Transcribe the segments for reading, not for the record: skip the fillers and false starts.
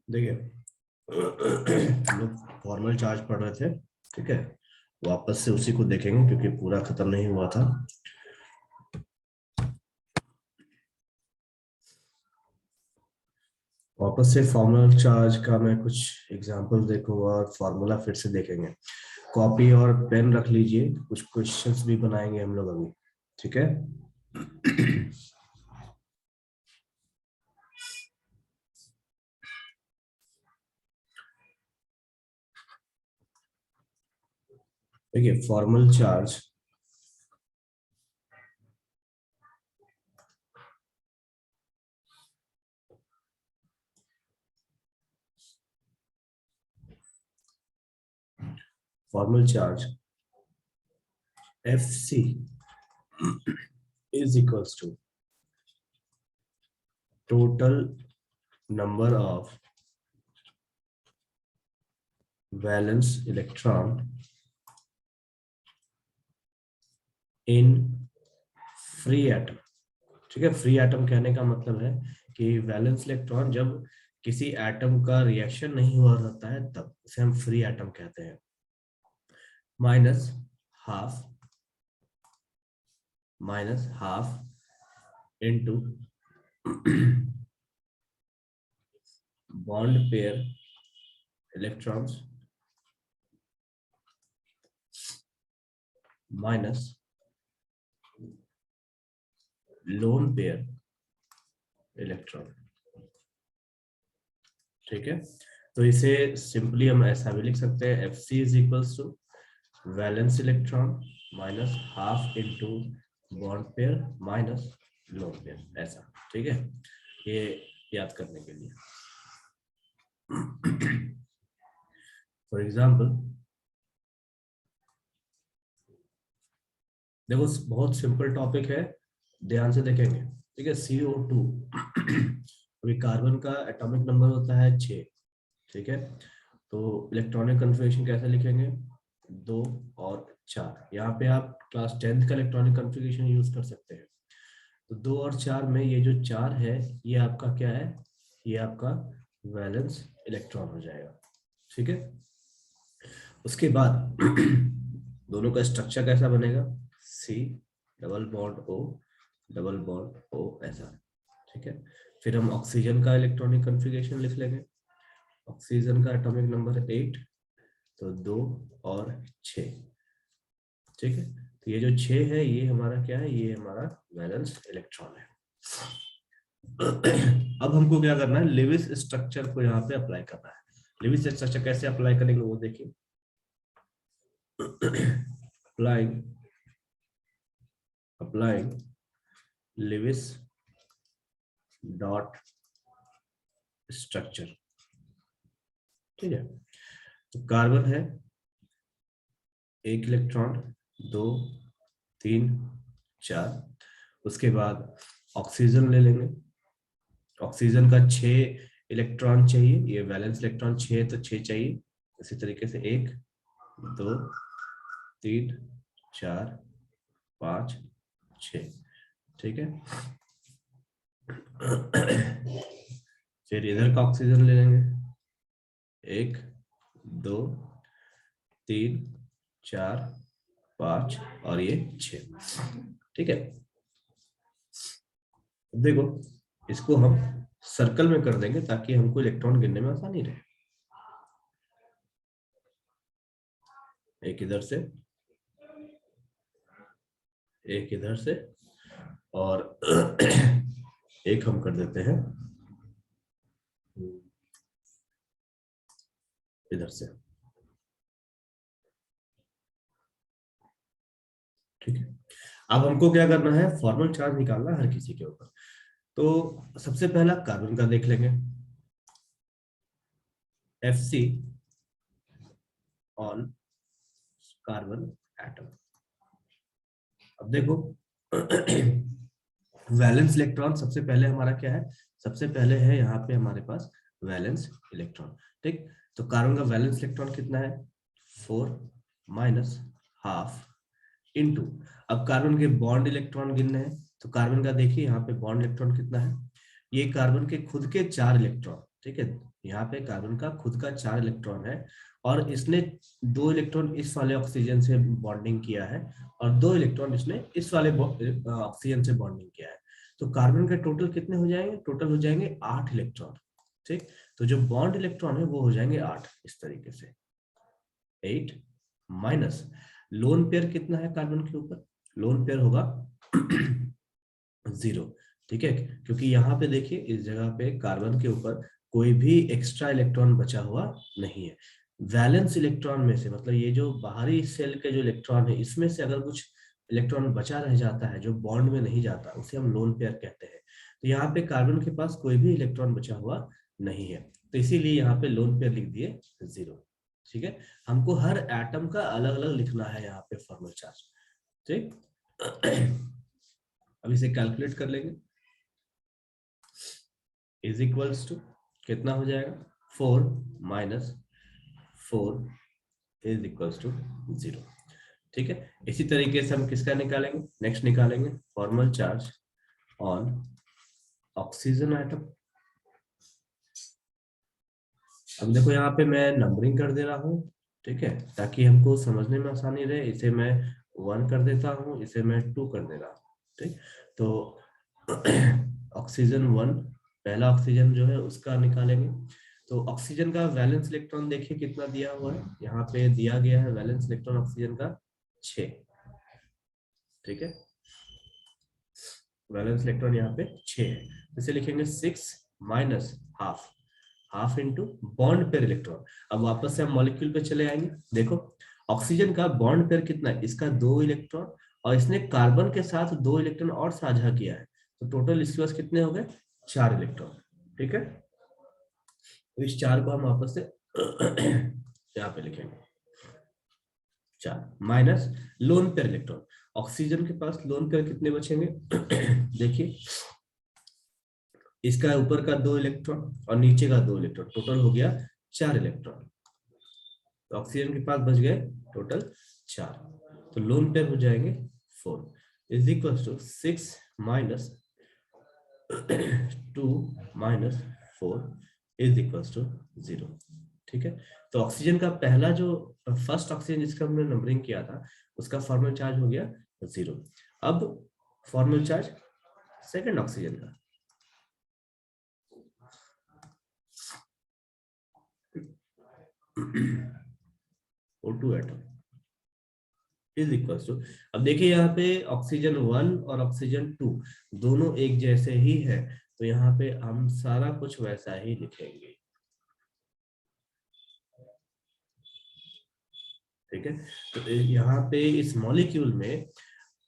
देखिए हम लोग फॉर्मल चार्ज पढ़ रहे थे, ठीक है। वापस से उसी को देखेंगे क्योंकि पूरा खत्म नहीं हुआ था। वापस से फॉर्मल चार्ज का मैं कुछ एग्जांपल देखूंगा और फॉर्मूला फिर से देखेंगे। कॉपी और पेन रख लीजिए, कुछ क्वेश्चंस भी बनाएंगे हम लोग अभी, ठीक है। देखिए formal charge formal charge FC is equals to total number of valence electron in free atom। ठीक है, फ्री एटम कहने का मतलब है कि वैलेंस इलेक्ट्रॉन जब किसी एटम का रिएक्शन नहीं हुआ रहता है तब उसे हम फ्री एटम कहते हैं। Minus half into bond pair electrons minus lone pair electron. ठीक है, तो इसे सिंपली हम ऐसा भी लिख सकते हैं, FC is equals to valence electron minus half into bond pair minus lone pair, ऐसा। ठीक है, ये याद करने के लिए। फॉर एग्जाम्पल देखो, बहुत सिंपल टॉपिक है, ध्यान से देखेंगे। ठीक है, CO2 अभी कार्बन का एटॉमिक नंबर होता है 6। ठीक है, तो इलेक्ट्रॉनिक कन्फिग्रेशन कैसे लिखेंगे, 2 और 4। यहाँ पे आप क्लास 10th का इलेक्ट्रॉनिक कन्फिग्रेशन यूज कर सकते हैं। तो 2 और 4 में ये जो 4 है ये आपका क्या है, ये आपका वैलेंस इलेक्ट्रॉन हो जाएगा। ठीक है, उसके बाद दोनों का स्ट्रक्चर कैसा बनेगा, C double bond O double bond O, ऐसा। ठीक है, फिर हम ऑक्सीजन का इलेक्ट्रॉनिक कन्फिग्रेशन लिख लेंगे। ऑक्सीजन का एटॉमिक नंबर है 8, तो 2 और 6। ठीक है, तो ये जो 6 है ये हमारा क्या है, ये हमारा वैलेंस इलेक्ट्रॉन है। अब हमको क्या करना है, लेविस स्ट्रक्चर को यहाँ पे अप्लाई करना है। लेविस स्ट्रक्चर कैसे अप्लाई करेंगे वो देखिए। Applying Lewis dot structure. ठीक है, तो कार्बन है 1 इलेक्ट्रॉन, 2 3 4। उसके बाद ऑक्सीजन ले लेंगे, ऑक्सीजन का 6 इलेक्ट्रॉन चाहिए, ये वैलेंस इलेक्ट्रॉन 6 तो 6 चाहिए। इसी तरीके से 1 2 3 4 5 6। ठीक है, फिर इधर का ऑक्सीजन ले लेंगे, 1 2 3 4 5 और ये 6। ठीक है, देखो इसको हम सर्कल में कर देंगे ताकि हमको इलेक्ट्रॉन गिनने में आसानी रहे। एक इधर से, एक इधर से, और एक हम कर देते हैं इधर से। ठीक है, अब हमको क्या करना है, फॉर्मल चार्ज निकालना है हर किसी के ऊपर। तो सबसे पहला कार्बन का देख लेंगे, FC ऑन कार्बन एटम। अब देखो वैलेंस इलेक्ट्रॉन सबसे पहले हमारा क्या है, सबसे पहले है यहाँ पे हमारे पास वैलेंस इलेक्ट्रॉन। ठीक, तो कार्बन का वैलेंस इलेक्ट्रॉन कितना है, 4 माइनस हाफ इनटू, अब कार्बन के बॉन्ड इलेक्ट्रॉन गिनने हैं, तो कार्बन का देखिए यहाँ पे बॉन्ड इलेक्ट्रॉन कितना है, ये कार्बन के खुद के 4 इलेक्ट्रॉन। ठीक है, यहाँ पे कार्बन का खुद का 4 इलेक्ट्रॉन है, और इसने 2 इलेक्ट्रॉन इस वाले ऑक्सीजन से बॉन्डिंग किया है, और 2 इलेक्ट्रॉन इसने इस वाले ऑक्सीजन से बॉन्डिंग किया है। तो कार्बन के टोटल कितने हो जाएंगे, टोटल हो जाएंगे 8 इलेक्ट्रॉन। ठीक, तो जो बॉन्ड इलेक्ट्रॉन है वो हो जाएंगे 8, इस तरीके से 8 माइनस लोन पेयर कितना है कार्बन के ऊपर, लोन पेयर होगा 0। ठीक है, क्योंकि यहाँ पे देखिए इस जगह पे कार्बन के ऊपर कोई भी एक्स्ट्रा इलेक्ट्रॉन बचा हुआ नहीं है। वैलेंस इलेक्ट्रॉन में से, मतलब ये जो बाहरी सेल के जो इलेक्ट्रॉन है, इसमें से अगर कुछ इलेक्ट्रॉन बचा रह जाता है जो बॉन्ड में नहीं जाता, उसे हम लोन पेयर कहते हैं। तो यहाँ पे कार्बन के पास कोई भी इलेक्ट्रॉन बचा हुआ नहीं है, तो इसीलिए यहाँ पे लोन पेयर लिख दिए 0। ठीक है, हमको हर एटम का अलग अलग लिखना है यहाँ पे फॉर्मल चार्ज। ठीक अब इसे कैलकुलेट कर लेंगे, इज इक्वल्स टू कितना हो जाएगा, 4 माइनस 4 इज इक्वल्स टू 0। ठीक है, इसी तरीके से हम किसका निकालेंगे, नेक्स्ट निकालेंगे formal charge on oxygen atom. अब देखो यहाँ पे मैं नंबरिंग कर दे रहा हूँ, ठीक है, ताकि हमको समझने में आसानी रहे। इसे मैं 1 कर देता हूँ, इसे मैं 2 कर दे रहा हूँ। ठीक, तो ऑक्सीजन 1, पहला ऑक्सीजन जो है उसका निकालेंगे। तो ऑक्सीजन का वैलेंस इलेक्ट्रॉन देखिए कितना दिया हुआ है, यहाँ पे दिया गया है वैलेंस इलेक्ट्रॉन ऑक्सीजन का 6। ठीक है, वैलेंस इलेक्ट्रॉन यहाँ पे 6 है, इसे लिखेंगे 6 minus half, half into bond pair electron. अब वापस से हम मॉलिक्यूल पे चले आएंगे। देखो ऑक्सीजन का बॉन्ड पेयर कितना है, इसका 2 इलेक्ट्रॉन, और इसने कार्बन के साथ 2 इलेक्ट्रॉन और साझा किया है, तो टोटल इसके पास कितने हो गए, 4 इलेक्ट्रॉन। ठीक है, तो इस 4 को हम वापस से यहाँ पे लिखेंगे 4 minus lone pair electron. Oxygen के पास लोन पेयर कितने बचेंगे देखिए, इसका ऊपर का 2 इलेक्ट्रॉन और नीचे का 2 इलेक्ट्रॉन, टोटल हो गया 4 इलेक्ट्रॉन। तो ऑक्सीजन के पास बच गए टोटल 4, तो लोन पेयर हो जाएंगे 4 is equal to 6 minus 2 minus 4 is equal to 0। ठीक है, तो ऑक्सीजन का पहला जो फर्स्ट ऑक्सीजन जिसका हमने नंबरिंग किया था, उसका फॉर्मल चार्ज हो गया 0। अब फॉर्मल चार्ज सेकंड ऑक्सीजन का, O2 atom is equal to, अब देखिए यहाँ पे ऑक्सीजन 1 और ऑक्सीजन 2 दोनों एक जैसे ही है, तो यहाँ पे हम सारा कुछ वैसा ही लिखेंगे। ठीक है, तो यहाँ पे इस मॉलिक्यूल में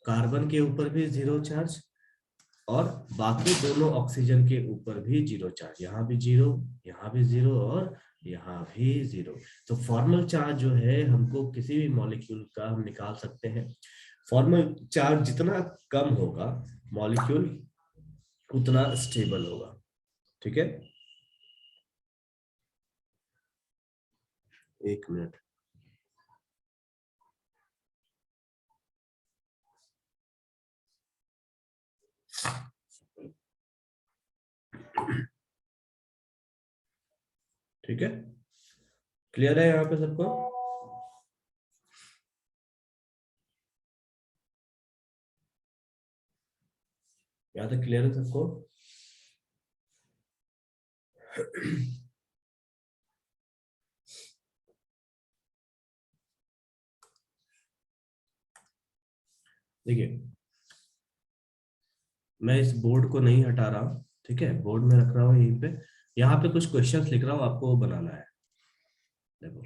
कार्बन के ऊपर भी 0 चार्ज, और बाकी दोनों ऑक्सीजन के ऊपर भी 0 चार्ज, यहाँ भी 0, यहाँ भी 0, और यहाँ भी 0। तो फॉर्मल चार्ज जो है हमको किसी भी मॉलिक्यूल का हम निकाल सकते हैं। फॉर्मल चार्ज जितना कम होगा मॉलिक्यूल उतना स्टेबल होगा। ठीक है, 1 मिनट। ठीक है, क्लियर है यहाँ पे सबको, यहाँ तक क्लियर है सबको। देखिए मैं इस बोर्ड को नहीं हटा रहा हूँ, ठीक है, बोर्ड में रख रहा हूँ यहीं पे, यहाँ पे कुछ क्वेश्चंस लिख रहा हूँ, आपको वो बनाना है। देखो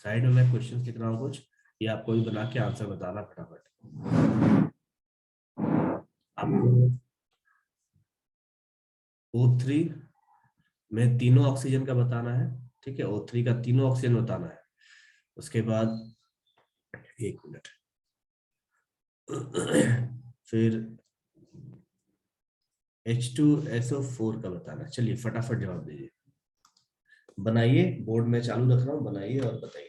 साइड में मैं क्वेश्चंस लिख रहा हूँ कुछ, ये आपको भी बना के आंसर बताना फटाफट। आपको O3 में तीनों ऑक्सीजन का बताना है, ठीक है, O3 का तीनों ऑक्सीजन बताना है। उसके बाद एक मिनट फिर H2SO4 का बताना है। चलिए फटाफट जवाब दीजिए, बनाइए, बोर्ड में चालू रख रहा हूँ, बनाइए और बताइए।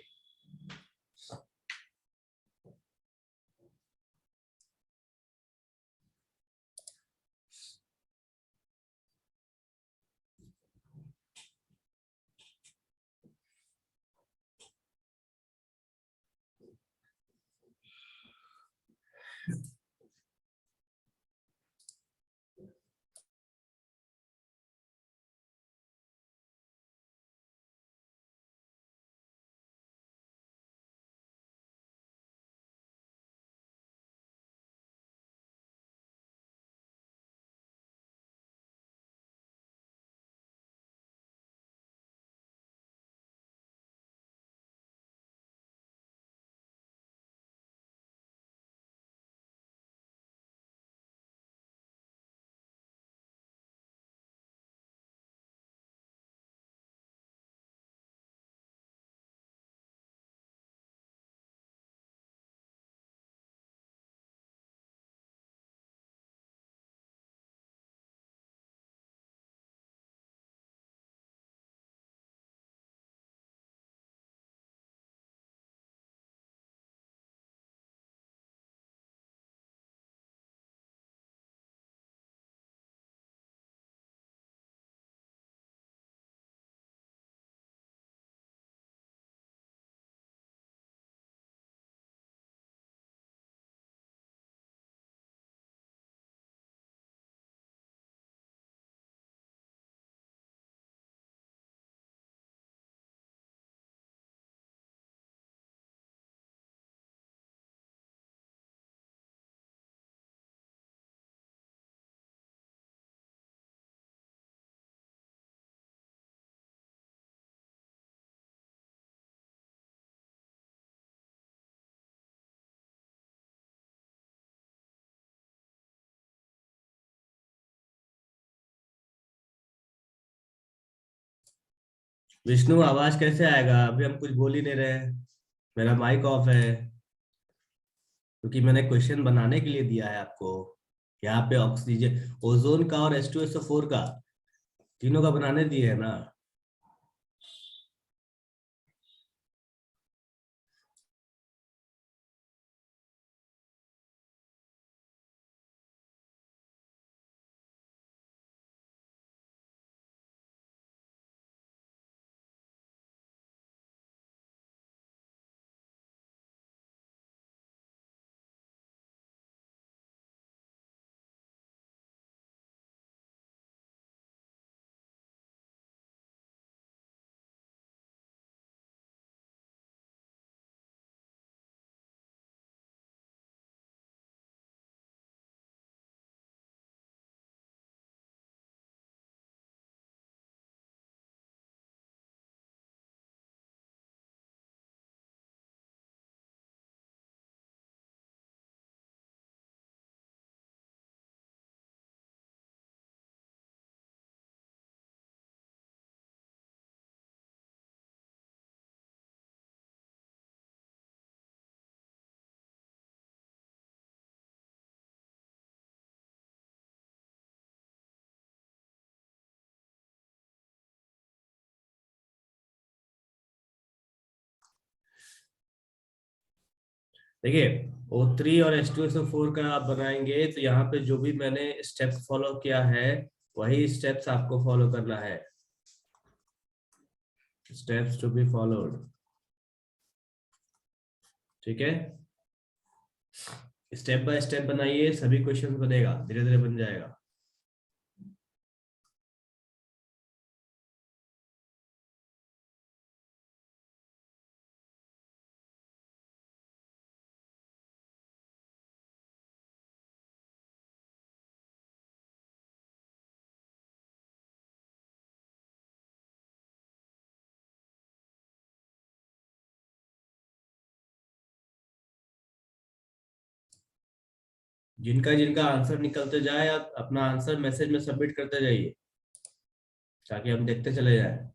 विष्णु आवाज कैसे आएगा? अभी हम कुछ बोल ही नहीं रहे हैं, मेरा माइक ऑफ है, क्योंकि मैंने क्वेश्चन बनाने के लिए दिया है आपको। यहाँ पे ऑक्सीजन, ओजोन का और H2SO4 का, तीनों का बनाने दिए है ना। देखिए, O3 और H2SO4 का आप बनाएंगे तो यहाँ पे जो भी मैंने स्टेप्स फॉलो किया है वही स्टेप्स आपको फॉलो करना है। स्टेप्स टू बी फॉलोड, ठीक है। स्टेप बाय स्टेप बनाइए, सभी क्वेश्चन बनेगा, धीरे धीरे बन जाएगा। जिनका जिनका आंसर निकलते जाए आप अपना आंसर मैसेज में सबमिट करते जाइए। ताकि हम देखते चले जाए।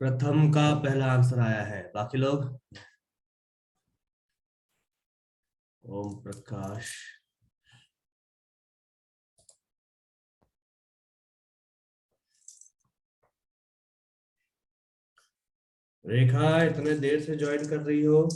प्रथम का पहला आंसर आया है, बाकी लोग? ओम प्रकाश, रेखा इतने देर से ज्वाइन कर रही हो?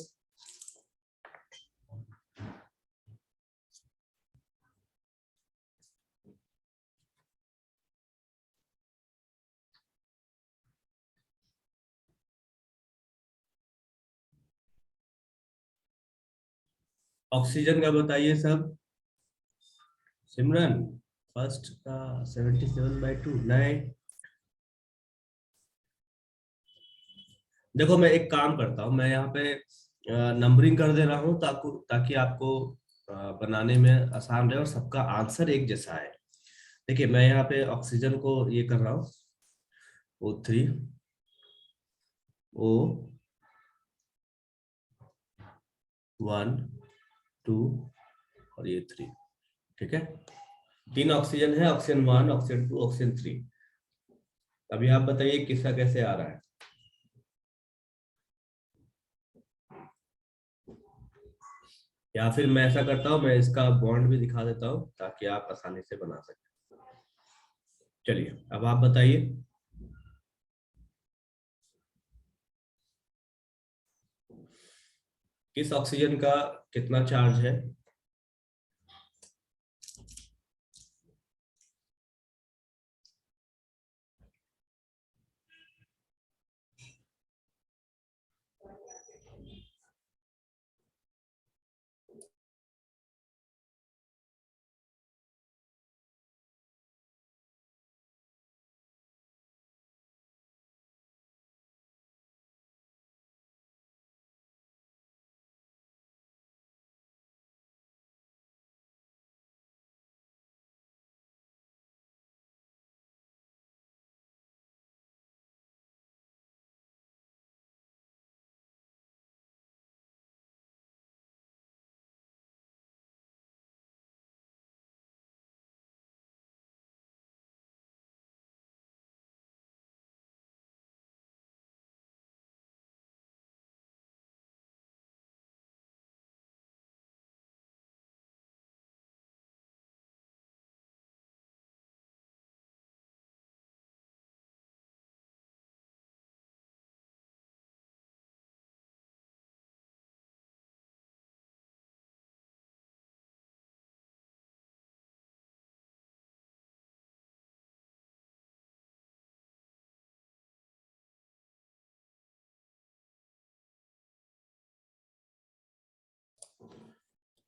ऑक्सीजन का बताइए सब। सिमरन, फर्स्ट का 77/2 नहीं। देखो मैं एक काम करता हूँ, मैं यहाँ पे नंबरिंग कर दे रहा हूँ ताकि ताकि आपको बनाने में आसान रहे और सबका आंसर एक जैसा है। देखिए मैं यहाँ पे ऑक्सीजन को ये कर रहा हूँ, O3, O1, 2 और ये 3। ठीक है, 3 ऑक्सीजन है, ऑक्सीजन 1, ऑक्सीजन 2, ऑक्सीजन 3। अभी आप बताइए किसका कैसे आ रहा है। या फिर मैं ऐसा करता हूँ, मैं इसका बॉन्ड भी दिखा देता हूँ ताकि आप आसानी से बना सकें। चलिए अब आप बताइए। किस ऑक्सीजन का कितना चार्ज है?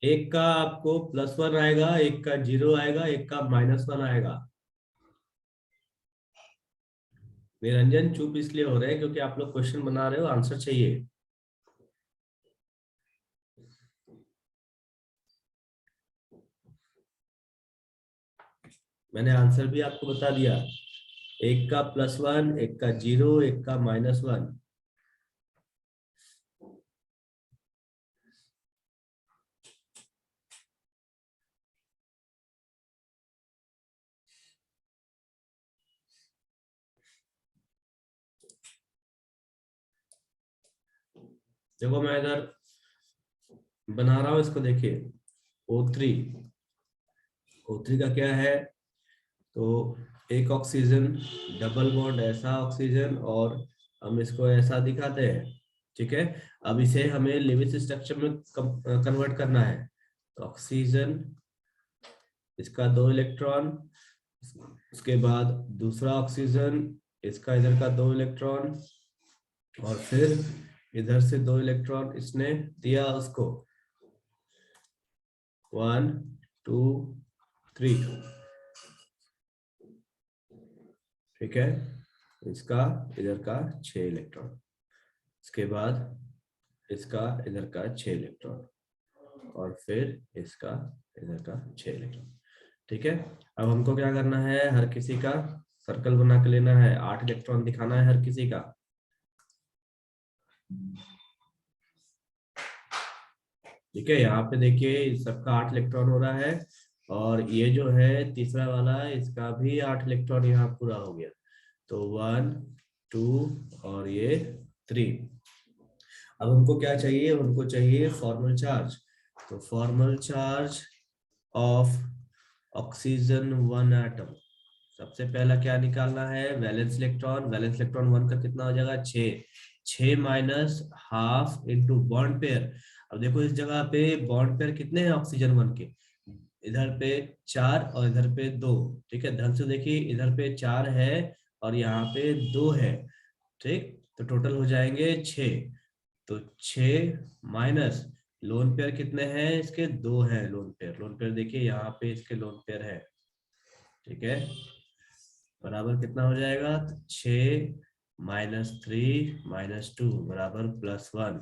एक का आपको +1 आएगा, एक का 0 आएगा, एक का -1 आएगा। निरंजन चुप इसलिए हो रहे हैं क्योंकि आप लोग क्वेश्चन बना रहे हो, आंसर चाहिए। मैंने आंसर भी आपको बता दिया, एक का +1, एक का 0, एक का -1। देखो मैं इधर बना रहा हूँ इसको, देखिए O3, O3 का क्या है, तो एक ऑक्सीजन, डबल बॉन्ड ऐसा ऑक्सीजन, और हम इसको ऐसा दिखाते हैं, ठीक है। अब इसे हमें लेविस स्ट्रक्चर में कन्वर्ट करना है, तो ऑक्सीजन, इसका 2 इलेक्ट्रॉन, उसके बाद दूसरा ऑक्सीजन, इसका इधर का 2 इलेक्ट्रॉन, और फिर इधर से 2 इलेक्ट्रॉन इसने दिया उसको, 1 2 3, ठीक है। इसका इधर का 6 इलेक्ट्रॉन, इसके बाद इसका इधर का 6 इलेक्ट्रॉन, और फिर इसका इधर का 6 इलेक्ट्रॉन, ठीक है। अब हमको क्या करना है, हर किसी का सर्कल बना के लेना है, 8 इलेक्ट्रॉन दिखाना है हर किसी का, ठीक है। यहाँ पे देखिए सबका 8 इलेक्ट्रॉन हो रहा है, और ये जो है तीसरा वाला, इसका भी 8 इलेक्ट्रॉन यहाँ पूरा हो गया, तो 1 2 और ये 3। अब हमको क्या चाहिए, हमको चाहिए फॉर्मल चार्ज, तो formal charge of oxygen 1 atom, सबसे पहला क्या निकालना है, वैलेंस इलेक्ट्रॉन, वैलेंस इलेक्ट्रॉन 1 का कितना हो जाएगा, 6, 6 minus half into bond pair. अब देखो इस जगह पे बॉन्ड पेयर कितने हैं ऑक्सीजन 1 के, इधर पे 4 और इधर पे 2, ठीक है। ध्यान से देखिए, इधर पे 4 है और यहाँ पे 2 है, ठीक, तो टोटल हो जाएंगे 6, तो 6 माइनस लोन पेयर कितने हैं इसके, 2 है लोन पेयर, लोन पेयर देखिए यहाँ पे इसके लोन पेयर है, ठीक है, बराबर कितना हो जाएगा, 6 माइनस 3 माइनस 2 बराबर +1।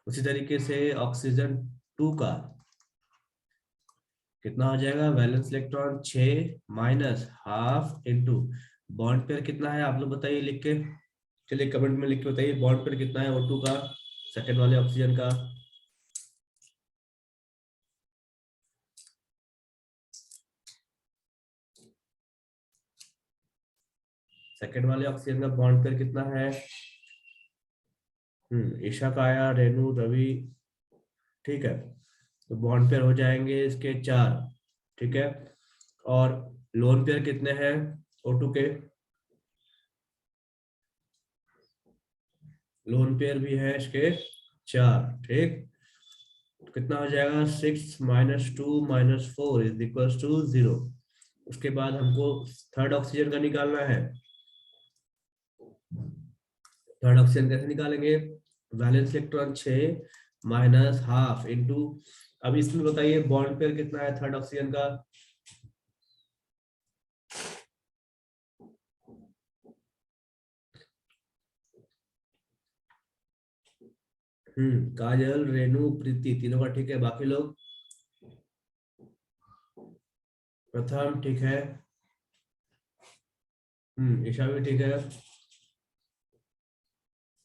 उसी तरीके से ऑक्सीजन 2 का कितना हो जाएगा, valence electron 6 minus half into bond pair कितना है, आप लोग बताइए लिख के, चलिए कमेंट में लिख के बताइए बॉन्ड पेयर कितना है O2 का, सेकंड वाले ऑक्सीजन का। सेकंड वाले ऑक्सीजन का बॉन्ड पेयर कितना है, ईशा का आया, रेनू, रवि, ठीक है, तो बॉन्ड पेयर हो जाएंगे इसके 4, ठीक है। और लोन पेयर कितने हैं O2 के, लोन पेयर भी है इसके 4, ठीक, तो कितना हो जाएगा, 6 minus 2 minus 4 is equal to 0। उसके बाद हमको थर्ड ऑक्सीजन का निकालना है, थर्ड ऑक्सीजन कैसे निकालेंगे, valence electron 6 minus half into, अब इसमें बताइए बॉन्ड पेयर कितना है थर्ड ऑक्सीजन का, काजल, रेनू, प्रीति, तीनों का ठीक है, बाकी लोग, प्रथम ठीक है, ईशा भी ठीक है,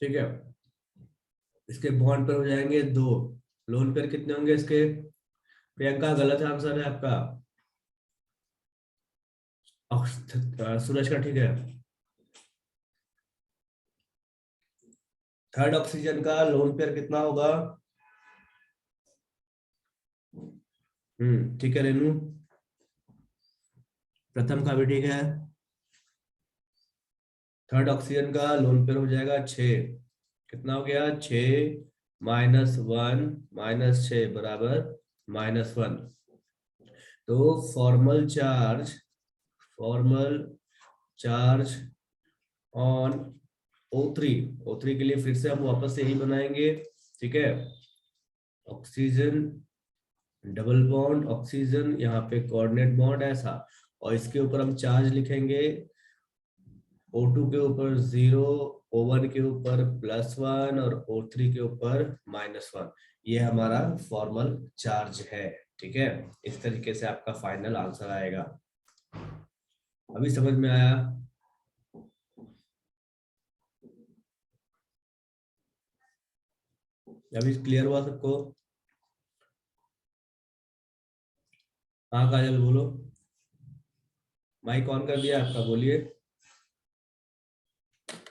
ठीक है। इसके बॉन्ड पर हो जाएंगे 2, लोन पर कितने होंगे इसके, प्रियंका गलत आंसर है आपका, सूरज का ठीक है। थर्ड ऑक्सीजन का लोन पेयर कितना होगा, ठीक है रेनू, प्रथम का भी ठीक है। थर्ड ऑक्सीजन का लोन पेयर हो जाएगा 6, कितना हो गया, 6 माइनस 1 माइनस 6 बराबर -1। तो formal charge on O3, O3 के लिए फिर से हम वापस से यही बनाएंगे, ठीक है। ऑक्सीजन डबल बॉन्ड ऑक्सीजन, यहाँ पे कोऑर्डिनेट बॉन्ड ऐसा, और इसके ऊपर हम चार्ज लिखेंगे, O2 के ऊपर 0, O1 के ऊपर +1 और O3 के ऊपर -1, ये हमारा फॉर्मल चार्ज है, ठीक है। इस तरीके से आपका फाइनल आंसर आएगा। अभी समझ में आया, अभी क्लियर हुआ सबको, हाँ काजल बोलो, माइक ऑन कर दिया आपका, बोलिए।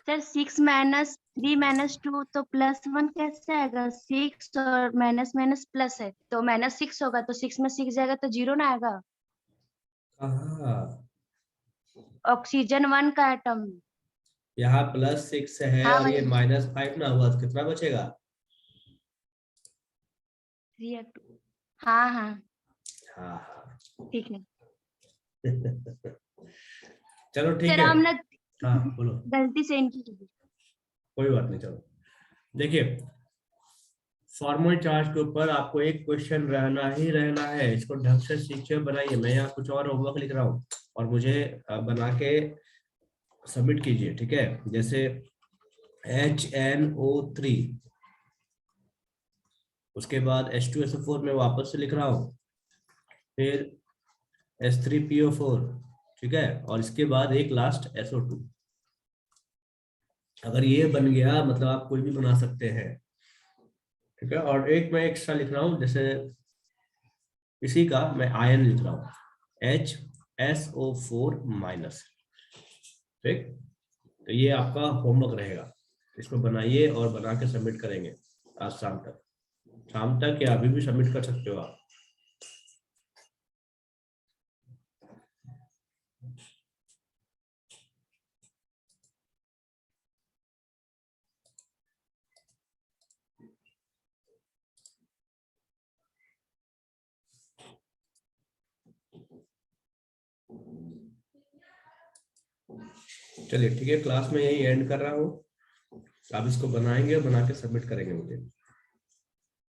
सर 6 माइनस 3 माइनस 2 तो +1 कैसे आएगा? 6 और माइनस माइनस प्लस है तो -6 होगा, तो 6 में 6 जाएगा तो 0 ना आएगा। कहाँ? ऑक्सीजन 1 का एटम। यहाँ +6 है हाँ और ये वही -5 ना हुआ तो कितना बचेगा? 3 हाँ हाँ हाँ हाँ। ठीक है चलो ठीक सर, है। हमने हाँ बोलो। गलती से इनकी की। कोई बात नहीं, चलो देखिए, फॉर्मल चार्ज के ऊपर आपको एक क्वेश्चन रहना ही रहना है, इसको ढंग से सीखिए, बनाइए। मैं यहाँ कुछ और होमवर्क लिख रहा हूँ और मुझे बना के सबमिट कीजिए, ठीक है? जैसे HNO3, उसके बाद H2SO4 में वापस से लिख रहा हूँ, फिर H3PO4, ठीक है, और इसके बाद एक लास्ट SO2। अगर ये बन गया मतलब आप कोई भी बना सकते हैं, ठीक है? और एक मैं एक्स्ट्रा लिख रहा हूँ, जैसे इसी का मैं आयन लिख रहा हूँ, HSO4-, ठीक? तो ये आपका होमवर्क रहेगा, इसको बनाइए और बना के सबमिट करेंगे आज शाम तक। शाम तक या अभी भी सबमिट कर सकते हो आप। चलिए ठीक है, क्लास में यही एंड कर रहा हूँ। आप इसको बनाएंगे और बना के सबमिट करेंगे मुझे।